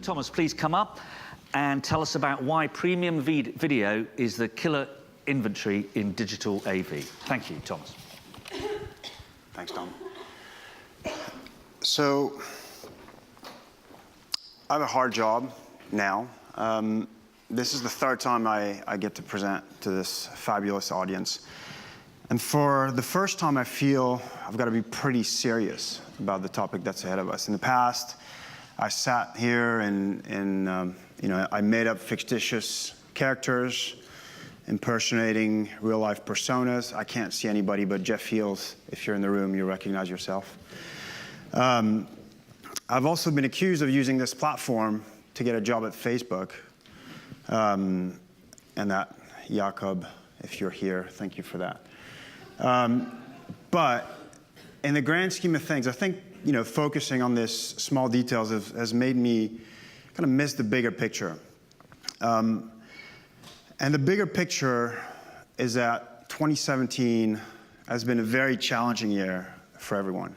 Thomas, please come up and tell us about why premium video is the killer inventory in digital AV. Thank you, Thomas. Thanks, Tom. So, I have a hard job now. This is the third time I get to present to this fabulous audience. And for the first time, I feel I've got to be pretty serious about the topic that's ahead of us. In the past, I sat here and I made up fictitious characters, impersonating real-life personas. I can't see anybody but Jeff Fields. If you're in the room, you recognize yourself. I've also been accused of using this platform to get a job at Facebook. And that, Jakob, if you're here, thank you for that. But in the grand scheme of things, I think focusing on this small details has made me kind of miss the bigger picture. And the bigger picture is that 2017 has been a very challenging year for everyone.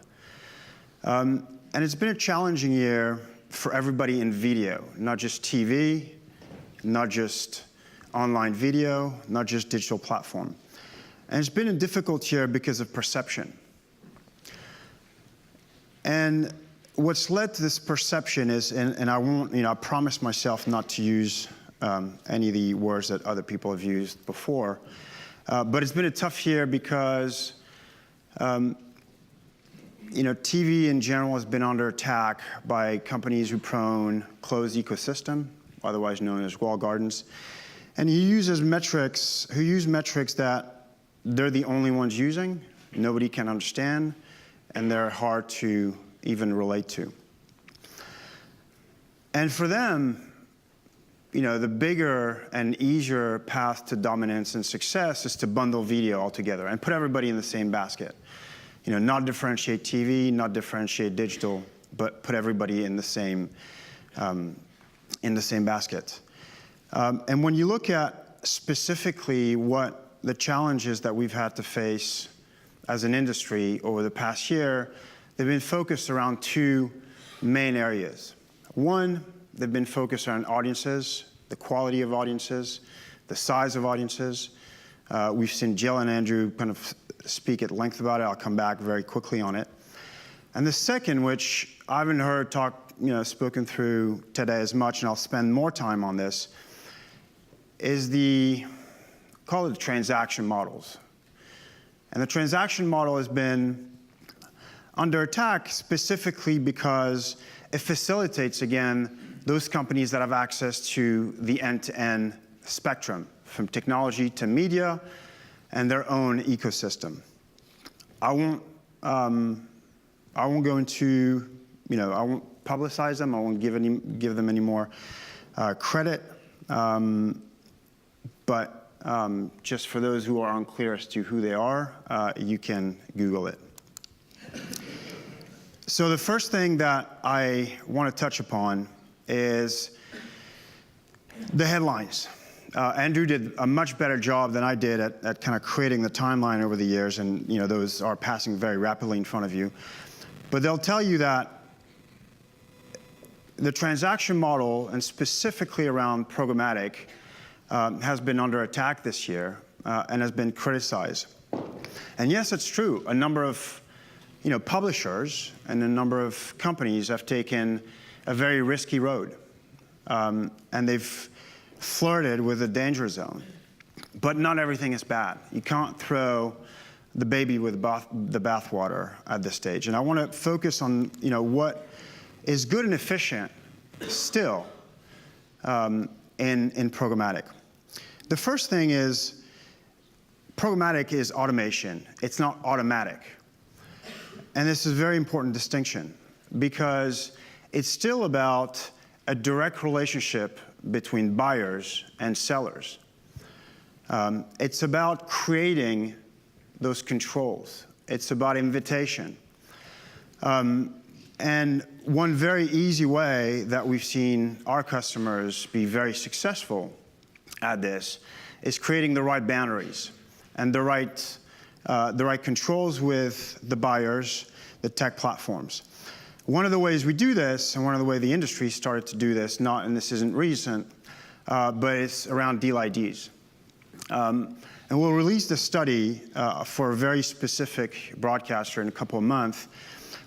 And it's been a challenging year for everybody in video, not just TV, not just online video, not just digital platform. And it's been a difficult year because of perception. And what's led to this perception is, and I won't, I promise myself not to use any of the words that other people have used before, but it's been a tough year because, TV in general has been under attack by companies who prone closed ecosystem, otherwise known as walled gardens, and who use metrics that they're the only ones using, nobody can understand, and they're hard to even relate to. And for them, the bigger and easier path to dominance and success is to bundle video altogether and put everybody in the same basket. Not differentiate TV, not differentiate digital, but put everybody in the same basket. And when you look at specifically what the challenges that we've had to face as an industry over the past year, they've been focused around two main areas. One, they've been focused on audiences, the quality of audiences, the size of audiences. We've seen Jill and Andrew kind of speak at length about it. I'll come back very quickly on it. And the second, which I haven't heard spoken through today as much, and I'll spend more time on this, is call it transaction models. And the transaction model has been under attack specifically because it facilitates, again, those companies that have access to the end-to-end spectrum, from technology to media and their own ecosystem. I won't go into, I won't publicize them. I won't give them any more credit. But just for those who are unclear as to who they are, you can Google it. So the first thing that I want to touch upon is the headlines. Andrew did a much better job than I did at kind of creating the timeline over the years, and those are passing very rapidly in front of you. But they'll tell you that the transaction model, and specifically around programmatic, has been under attack this year and has been criticized. And yes, it's true. A number of publishers and a number of companies have taken a very risky road. And they've flirted with the danger zone. But not everything is bad. You can't throw the baby with the bathwater at this stage. And I want to focus on what is good and efficient still in programmatic. The first thing is programmatic is automation. It's not automatic. And this is a very important distinction because it's still about a direct relationship between buyers and sellers. It's about creating those controls. It's about invitation. And one very easy way that we've seen our customers be very successful at this is creating the right boundaries and the right controls with the buyers, the tech platforms. One of the ways we do this, and one of the ways the industry started to do this, and this isn't recent, but it's around deal IDs. And we'll release the study for a very specific broadcaster in a couple of months.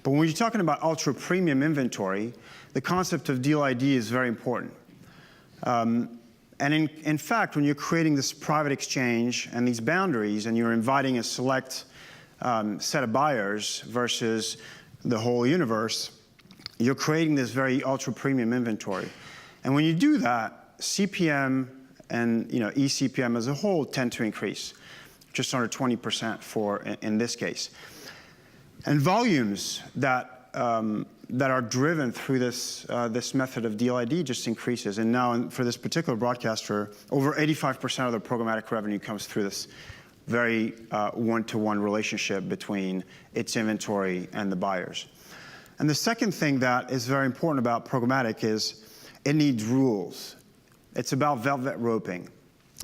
But when you're talking about ultra premium inventory, the concept of deal ID is very important. And in fact, when you're creating this private exchange and these boundaries, and you're inviting a select set of buyers versus the whole universe, you're creating this very ultra premium inventory. And when you do that, CPM and eCPM as a whole tend to increase, just under 20% in this case. And volumes that are driven through this method of deal ID just increases. And now for this particular broadcaster, over 85% of their programmatic revenue comes through this very one-to-one relationship between its inventory and the buyers. And the second thing that is very important about programmatic is it needs rules. It's about velvet roping.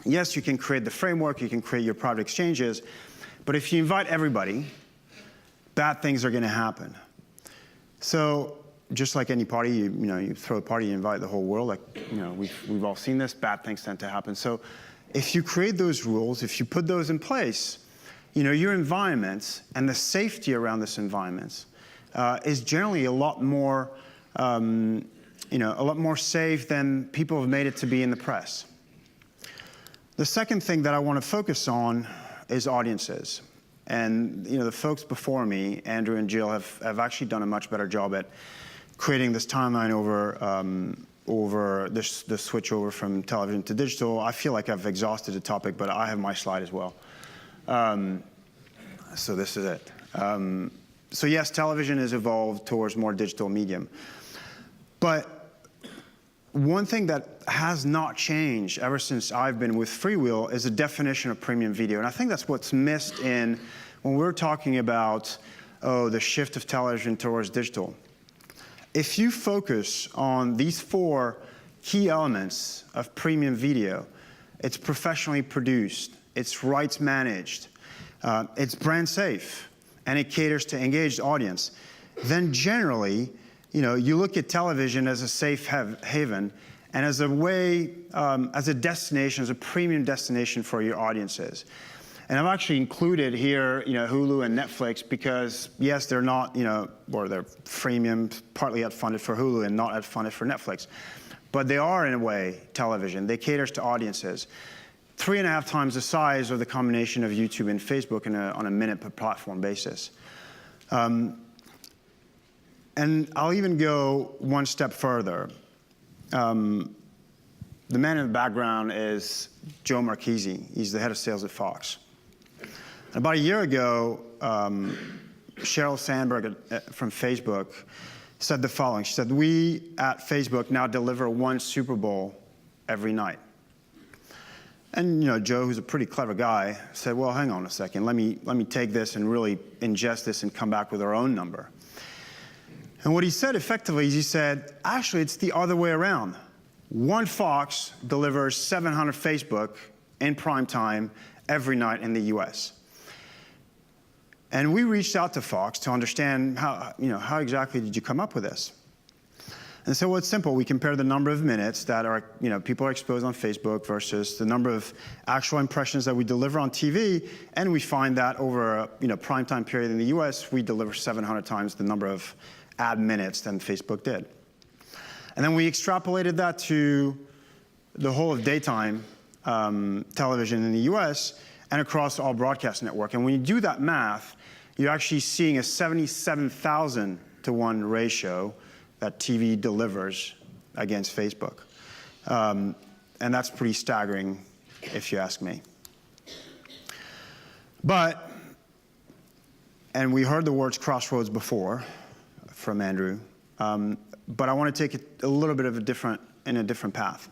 Yes, you can create the framework, you can create your private exchanges, but if you invite everybody, bad things are going to happen. So just like any party, you throw a party, you invite the whole world. Like we've all seen this. Bad things tend to happen. So if you create those rules, if you put those in place, your environment and the safety around this environment is generally a lot more, a lot more safe than people have made it to be in the press. The second thing that I want to focus on is audiences. And the folks before me, Andrew and Jill, have actually done a much better job at creating this timeline over the switch over from television to digital. I feel like I've exhausted the topic, but I have my slide as well. So this is it. So yes, television has evolved towards more digital medium. But one thing that has not changed ever since I've been with FreeWheel is the definition of premium video. And I think that's what's missed when we're talking about, the shift of television towards digital. If you focus on these 4 key elements of premium video, it's professionally produced, it's rights managed, it's brand safe, and it caters to engaged audience, then generally, you look at television as a safe haven and as a way, as a destination, as a premium destination for your audiences. And I've actually included here, Hulu and Netflix because, yes, they're not, or they're freemium, partly ad-funded for Hulu and not ad-funded for Netflix. But they are, in a way, television. They cater to audiences. 3.5 times the size of the combination of YouTube and Facebook on a minute per platform basis. And I'll even go one step further. The man in the background is Joe Marchese. He's the head of sales at Fox. About a year ago, Sheryl Sandberg from Facebook said the following. She said, "We at Facebook now deliver 1 Super Bowl every night." And Joe, who's a pretty clever guy, said, "Well, hang on a second. Let me take this and really ingest this and come back with our own number." And what he said effectively is he said, actually, it's the other way around. 1 Fox delivers 700 Facebook in prime time every night in the US. And we reached out to Fox to understand how exactly did you come up with this? And so, well, it's simple. We compare the number of minutes that are, people are exposed on Facebook versus the number of actual impressions that we deliver on TV, and we find that over a prime time period in the US, we deliver 700 times the number of ad minutes than Facebook did. And then we extrapolated that to the whole of daytime television in the US and across all broadcast network. And when you do that math, you're actually seeing a 77,000 to 1 ratio that TV delivers against Facebook. And that's pretty staggering, if you ask me. But, and we heard the words crossroads before from Andrew, but I want to take it a little bit of a different path.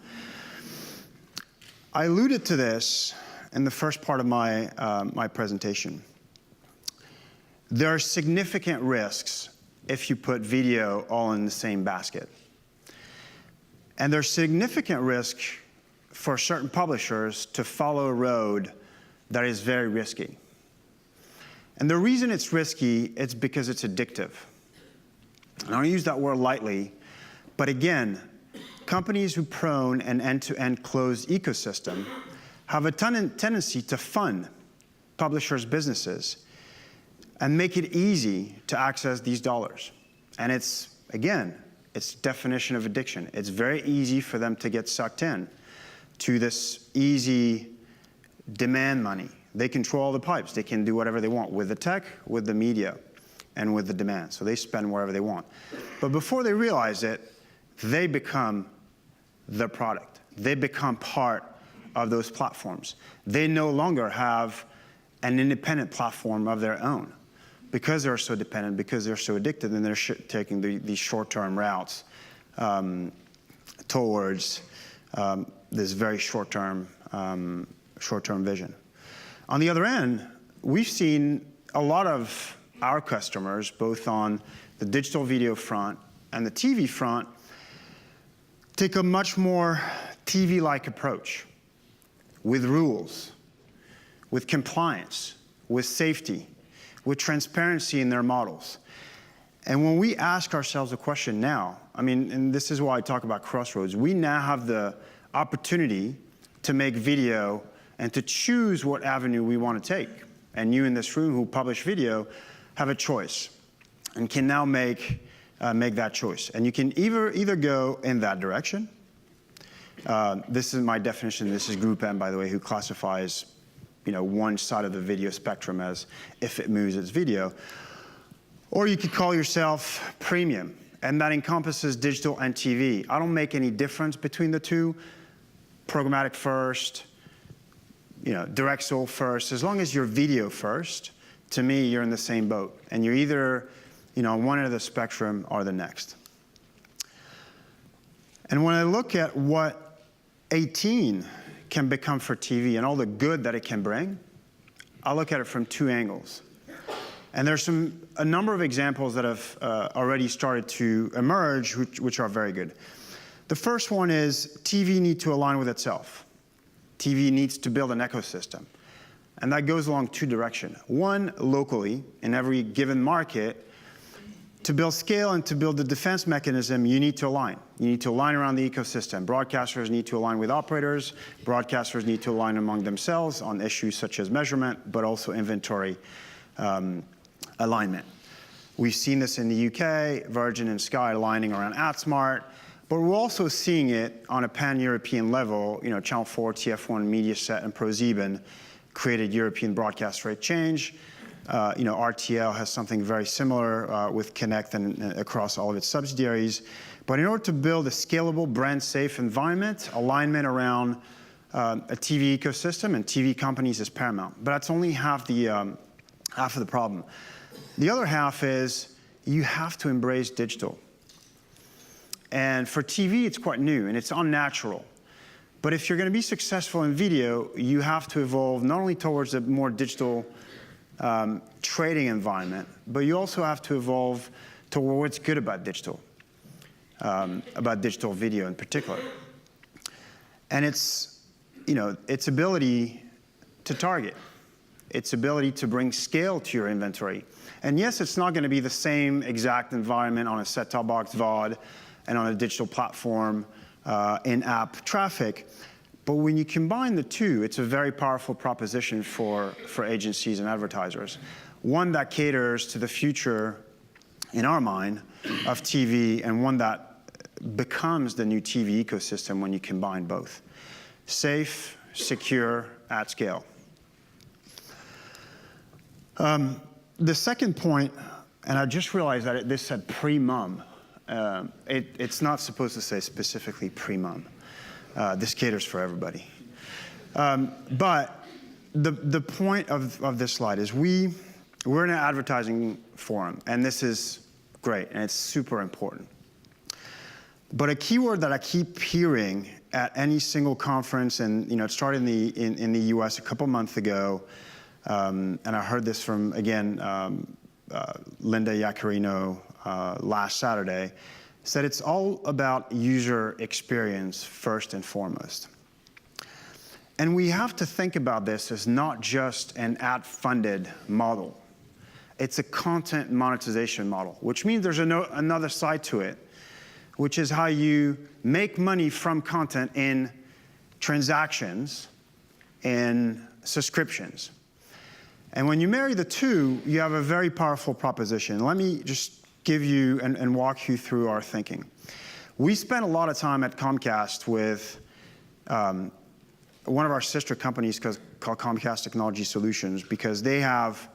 I alluded to this in the first part of my presentation. There are significant risks if you put video all in the same basket. And there's significant risk for certain publishers to follow a road that is very risky. And the reason it's risky is because it's addictive. And I don't use that word lightly, but again, companies who prone an end-to-end closed ecosystem have a tendency to fund publishers' businesses and make it easy to access these dollars. And it's, again, it's definition of addiction. It's very easy for them to get sucked in to this easy demand money. They control all the pipes. They can do whatever they want with the tech, with the media, and with the demand. So they spend wherever they want. But before they realize it, they become the product. They become part of those platforms. They no longer have an independent platform of their own because they're so dependent, because they're so addicted, and they're taking these short-term routes towards this very short-term vision. On the other end, we've seen a lot of our customers, both on the digital video front and the TV front, take a much more TV-like approach with rules, with compliance, with safety, with transparency in their models. And when we ask ourselves a question now, I mean, and this is why I talk about crossroads, we now have the opportunity to make video and to choose what avenue we want to take. And you in this room who publish video have a choice and can now make that choice. And you can either go in that direction. This is my definition. This is Group M, by the way, who classifies one side of the video spectrum as if it moves, it's video. Or you could call yourself premium, and that encompasses digital and TV. I don't make any difference between the two. Programmatic first, direct sold first. As long as you're video first, to me, you're in the same boat. And you're either on one end of the spectrum or the next. And when I look at what 18 can become for TV and all the good that it can bring, I look at it from two angles. And there's a number of examples that have already started to emerge, which are very good. The first one is TV needs to align with itself. TV needs to build an ecosystem. And that goes along two directions. One, locally, in every given market, to build scale and to build the defense mechanism, you need to align. You need to align around the ecosystem. Broadcasters need to align with operators. Broadcasters need to align among themselves on issues such as measurement, but also inventory alignment. We've seen this in the UK, Virgin and Sky aligning around AdSmart, but we're also seeing it on a pan-European level. Channel 4, TF1, Mediaset, and ProSieben created European broadcast rate change. RTL has something very similar with Connect and across all of its subsidiaries. But in order to build a scalable, brand-safe environment, alignment around a TV ecosystem and TV companies is paramount. But that's only half of the problem. The other half is you have to embrace digital. And for TV, it's quite new and it's unnatural. But if you're going to be successful in video, you have to evolve not only towards a more digital trading environment, but you also have to evolve toward what's good about digital video in particular. And it's ability to target, its ability to bring scale to your inventory. And yes, it's not going to be the same exact environment on a set-top box VOD and on a digital platform in-app traffic. But when you combine the two, it's a very powerful proposition for agencies and advertisers. One that caters to the future, in our mind, of TV, and one that becomes the new TV ecosystem when you combine both. Safe, secure, at scale. The second point, and I just realized that this said pre-mum. It's not supposed to say specifically pre-mum. This caters for everybody. But the point of this slide is we're in an advertising forum, and this is great, and it's super important. But a keyword that I keep hearing at any single conference, and it started in the US a couple months ago, and I heard this from, again, Linda Yaccarino last Saturday, said it's all about user experience first and foremost. And we have to think about this as not just an ad-funded model. It's a content monetization model, which means there's another side to it, which is how you make money from content in transactions and subscriptions. And when you marry the two, you have a very powerful proposition. Let me just give you and walk you through our thinking. We spent a lot of time at Comcast with one of our sister companies called Comcast Technology Solutions, because they have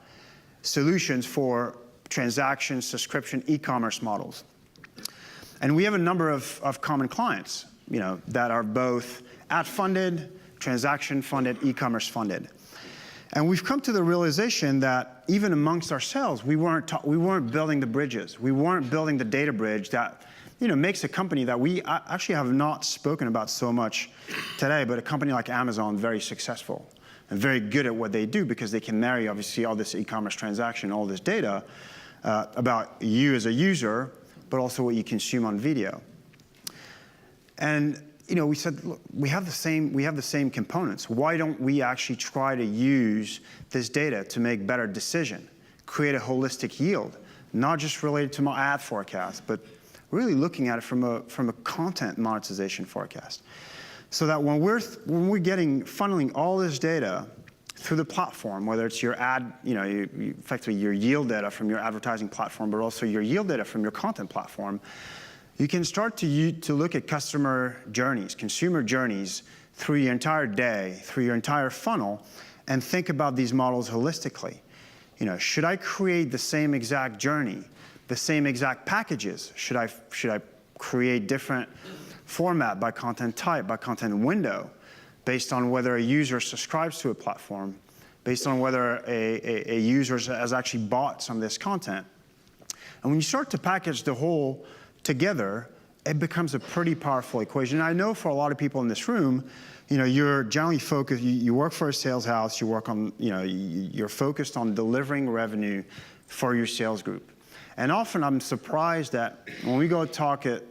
solutions for transaction, subscription, e-commerce models. And we have a number of common clients, that are both ad-funded, transaction-funded, e-commerce funded. And we've come to the realization that even amongst ourselves, we weren't building the bridges. We weren't building the data bridge that makes a company that we actually have not spoken about so much today, but a company like Amazon very successful and very good at what they do, because they can marry, obviously, all this e-commerce transaction, all this data about you as a user, but also what you consume on video. And we said, look, we have the same components. Why don't we actually try to use this data to make better decision, create a holistic yield, not just related to my ad forecast, but really looking at it from a content monetization forecast, so that when we're funneling all this data through the platform, whether it's your ad, effectively your yield data from your advertising platform, but also your yield data from your content platform, you can start to look at customer journeys, consumer journeys through your entire day, through your entire funnel, and think about these models holistically. Should I create the same exact journey, the same exact packages? Should I create different format by content type, by content window, based on whether a user subscribes to a platform, based on whether a user has actually bought some of this content? And when you start to package the whole together, it becomes a pretty powerful equation. And I know for a lot of people in this room, you're generally focused, you work for a sales house, you work on, you're focused on delivering revenue for your sales group. And often I'm surprised that when we go talk at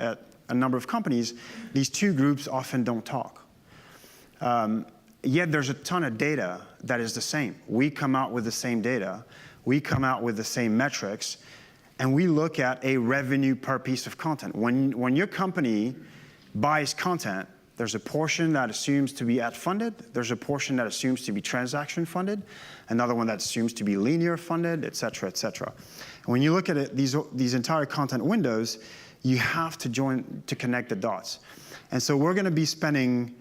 a number of companies, these two groups often don't talk. Yet there's a ton of data that is the same. We come out with the same data, we come out with the same metrics, and we look at a revenue per piece of content. When your company buys content, there's a portion that assumes to be ad funded, there's a portion that assumes to be transaction funded, another one that assumes to be linear funded, et cetera, et cetera. And when you look at it, these entire content windows, you have to connect the dots. And so we're gonna be spending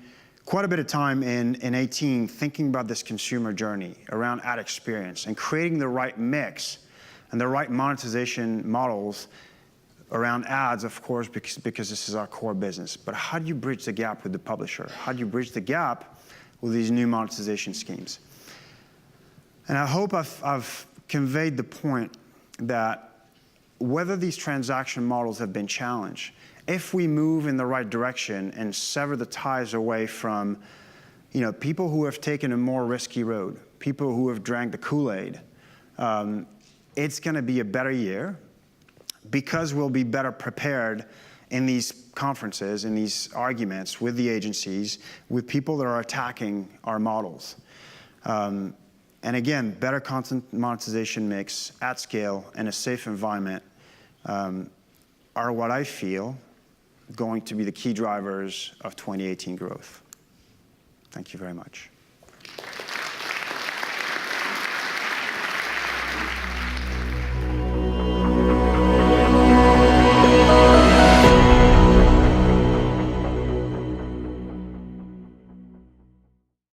quite a bit of time in 2018 thinking about this consumer journey around ad experience and creating the right mix and the right monetization models around ads, of course, because this is our core business. But how do you bridge the gap with the publisher? How do you bridge the gap with these new monetization schemes? And I hope I've conveyed the point that whether these transaction models have been challenged, if we move in the right direction and sever the ties away from people who have taken a more risky road, people who have drank the Kool-Aid, it's going to be a better year, because we'll be better prepared in these conferences, in these arguments with the agencies, with people that are attacking our models. And again, better content monetization mix at scale and a safe environment are what I feel going to be the key drivers of 2018 growth. Thank you very much.